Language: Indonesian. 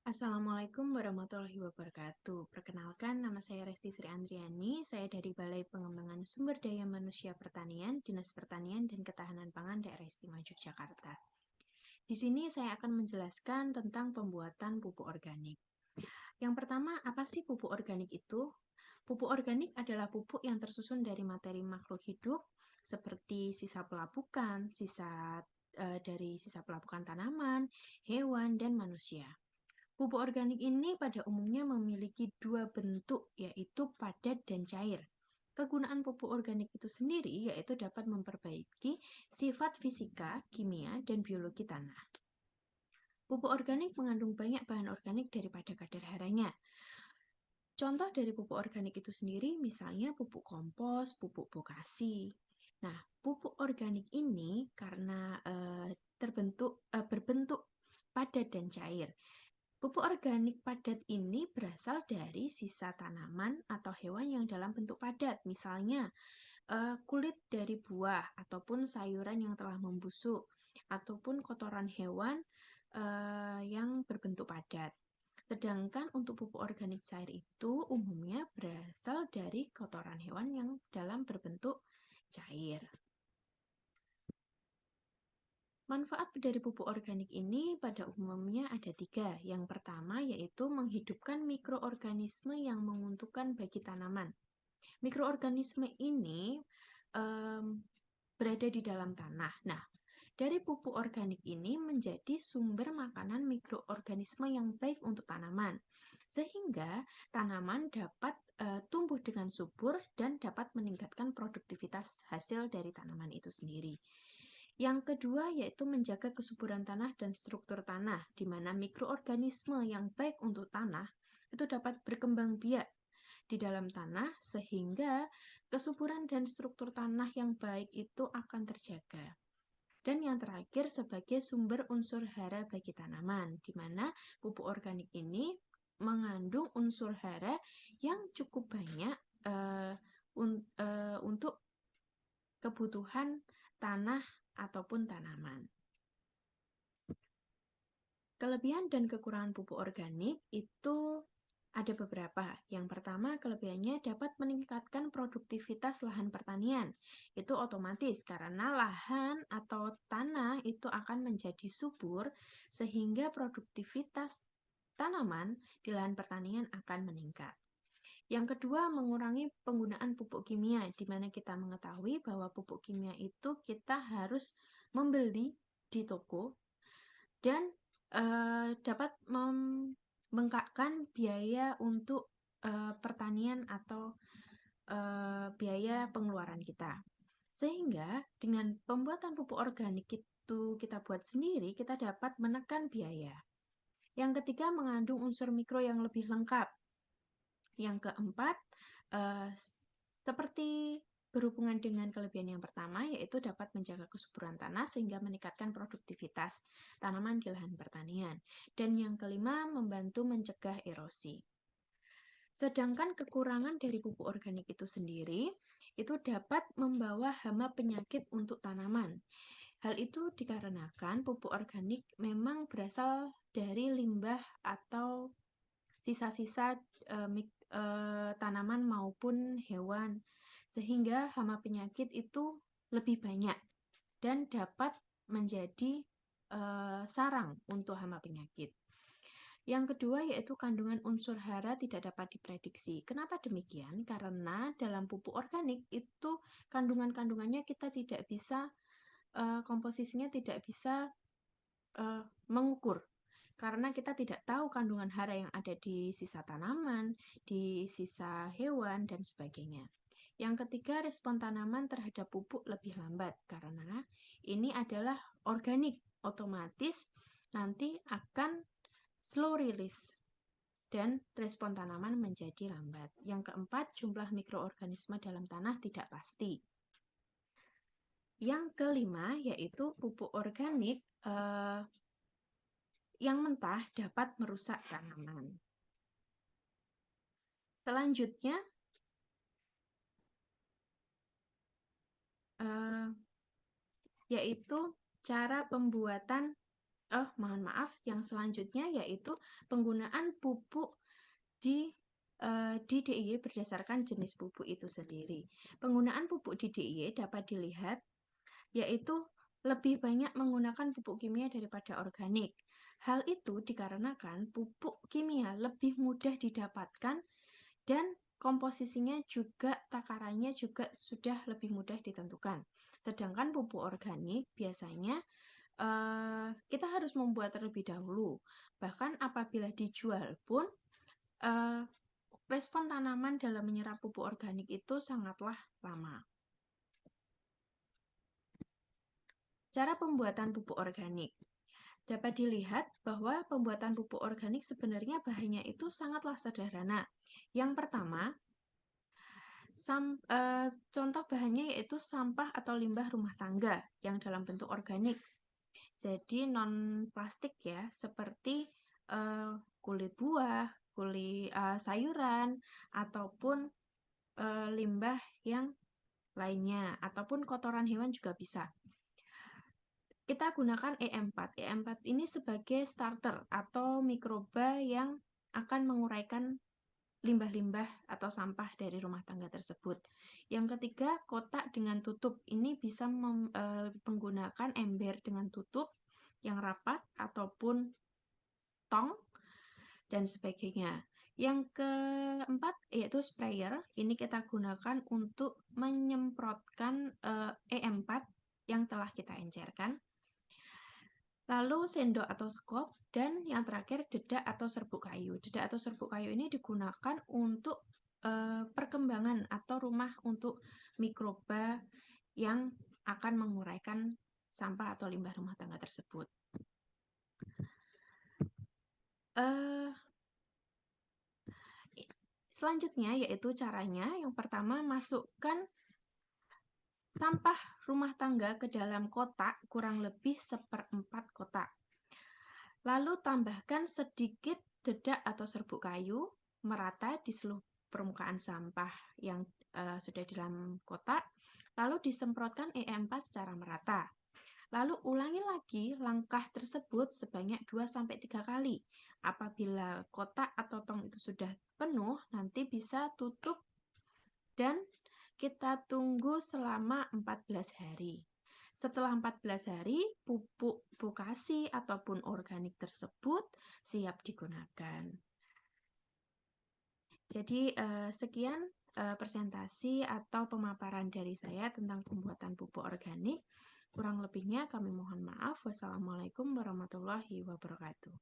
Assalamualaikum warahmatullahi wabarakatuh. Perkenalkan, nama saya Resti Sri Andriani. Saya dari Balai Pengembangan Sumber Daya Manusia Pertanian, Dinas Pertanian dan Ketahanan Pangan Daerah Istimewa Yogyakarta. Di sini saya akan menjelaskan tentang pembuatan pupuk organik. Yang pertama, apa sih pupuk organik itu? Pupuk organik adalah pupuk yang tersusun dari materi makhluk hidup seperti sisa pelapukan, dari sisa pelapukan tanaman, hewan, dan manusia. Pupuk organik ini pada umumnya memiliki dua bentuk, yaitu padat dan cair. Kegunaan pupuk organik itu sendiri yaitu dapat memperbaiki sifat fisika, kimia, dan biologi tanah. Pupuk organik mengandung banyak bahan organik daripada kadar haranya. Contoh dari pupuk organik itu sendiri misalnya pupuk kompos, pupuk bokasi. Nah, pupuk organik ini karena berbentuk padat dan cair. Pupuk organik padat ini berasal dari sisa tanaman atau hewan yang dalam bentuk padat, misalnya kulit dari buah ataupun sayuran yang telah membusuk, ataupun kotoran hewan yang berbentuk padat. Sedangkan untuk pupuk organik cair itu umumnya berasal dari kotoran hewan yang dalam berbentuk cair. Manfaat dari pupuk organik ini pada umumnya ada tiga. Yang pertama yaitu menghidupkan mikroorganisme yang menguntungkan bagi tanaman. Mikroorganisme ini berada di dalam tanah. Nah, dari pupuk organik ini menjadi sumber makanan mikroorganisme yang baik untuk tanaman, sehingga tanaman dapat tumbuh dengan subur dan dapat meningkatkan produktivitas hasil dari tanaman itu sendiri. Yang kedua yaitu menjaga kesuburan tanah dan struktur tanah, di mana mikroorganisme yang baik untuk tanah itu dapat berkembang biak di dalam tanah sehingga kesuburan dan struktur tanah yang baik itu akan terjaga. Dan yang terakhir sebagai sumber unsur hara bagi tanaman, di mana pupuk organik ini mengandung unsur hara yang cukup banyak untuk kebutuhan tanah ataupun tanaman. Kelebihan dan kekurangan pupuk organik itu ada beberapa. Yang pertama, kelebihannya dapat meningkatkan produktivitas lahan pertanian. Itu otomatis karena lahan atau tanah itu akan menjadi subur sehingga produktivitas tanaman di lahan pertanian akan meningkat. Yang kedua, mengurangi penggunaan pupuk kimia, di mana kita mengetahui bahwa pupuk kimia itu kita harus membeli di toko dan dapat membengkakkan biaya untuk pertanian atau biaya pengeluaran kita. Sehingga dengan pembuatan pupuk organik itu kita buat sendiri, kita dapat menekan biaya. Yang ketiga, mengandung unsur mikro yang lebih lengkap. Yang keempat, seperti berhubungan dengan kelebihan yang pertama, yaitu dapat menjaga kesuburan tanah sehingga meningkatkan produktivitas tanaman di lahan pertanian. Dan yang kelima, membantu mencegah erosi. Sedangkan kekurangan dari pupuk organik itu sendiri, itu dapat membawa hama penyakit untuk tanaman. Hal itu dikarenakan pupuk organik memang berasal dari limbah atau sisa-sisa tanaman maupun hewan, sehingga hama penyakit itu lebih banyak dan dapat menjadi sarang untuk hama penyakit. Yang kedua yaitu kandungan unsur hara tidak dapat diprediksi. Kenapa demikian? Karena dalam pupuk organik itu kandungannya kita tidak bisa, komposisinya tidak bisa mengukur. Karena kita tidak tahu kandungan hara yang ada di sisa tanaman, di sisa hewan, dan sebagainya. Yang ketiga, respon tanaman terhadap pupuk lebih lambat karena ini adalah organik, otomatis nanti akan slow release dan respon tanaman menjadi lambat. Yang keempat, jumlah mikroorganisme dalam tanah tidak pasti. Yang kelima, yaitu pupuk organik yang mentah dapat merusak tanaman. Selanjutnya, yaitu cara pembuatan mohon maaf, yang selanjutnya yaitu penggunaan pupuk di DIY berdasarkan jenis pupuk itu sendiri. Penggunaan pupuk di DIY dapat dilihat yaitu lebih banyak menggunakan pupuk kimia daripada organik. Hal itu dikarenakan pupuk kimia lebih mudah didapatkan dan komposisinya juga, takarannya juga sudah lebih mudah ditentukan. Sedangkan pupuk organik biasanya kita harus membuat terlebih dahulu. Bahkan apabila dijual pun respon tanaman dalam menyerap pupuk organik itu sangatlah lama. Cara pembuatan pupuk organik. Dapat dilihat bahwa pembuatan pupuk organik sebenarnya bahannya itu sangatlah sederhana. Yang pertama, contoh bahannya yaitu sampah atau limbah rumah tangga yang dalam bentuk organik. Jadi non-plastik ya, seperti kulit buah, kulit sayuran, ataupun limbah yang lainnya, ataupun kotoran hewan juga bisa. Kita gunakan E4. E4 ini sebagai starter atau mikroba yang akan menguraikan limbah-limbah atau sampah dari rumah tangga tersebut. Yang ketiga, kotak dengan tutup. Ini bisa menggunakan ember dengan tutup yang rapat ataupun tong dan sebagainya. Yang keempat yaitu sprayer. Ini kita gunakan untuk menyemprotkan E4 yang telah kita encerkan. Lalu sendok atau sekop, dan yang terakhir dedak atau serbuk kayu. Dedak atau serbuk kayu ini digunakan untuk perkembangan atau rumah untuk mikroba yang akan menguraikan sampah atau limbah rumah tangga tersebut. Selanjutnya yaitu caranya. Yang pertama, masukkan sampah rumah tangga ke dalam kotak kurang lebih 1/4 kotak. Lalu tambahkan sedikit dedak atau serbuk kayu merata di seluruh permukaan sampah yang sudah di dalam kotak. Lalu disemprotkan E4 secara merata. Lalu ulangi lagi langkah tersebut sebanyak 2-3 kali. Apabila kotak atau tong itu sudah penuh, nanti bisa tutup dan kita tunggu selama 14 hari. Setelah 14 hari, pupuk bokasi ataupun organik tersebut siap digunakan. Jadi sekian presentasi atau pemaparan dari saya tentang pembuatan pupuk organik. Kurang lebihnya kami mohon maaf. Wassalamualaikum warahmatullahi wabarakatuh.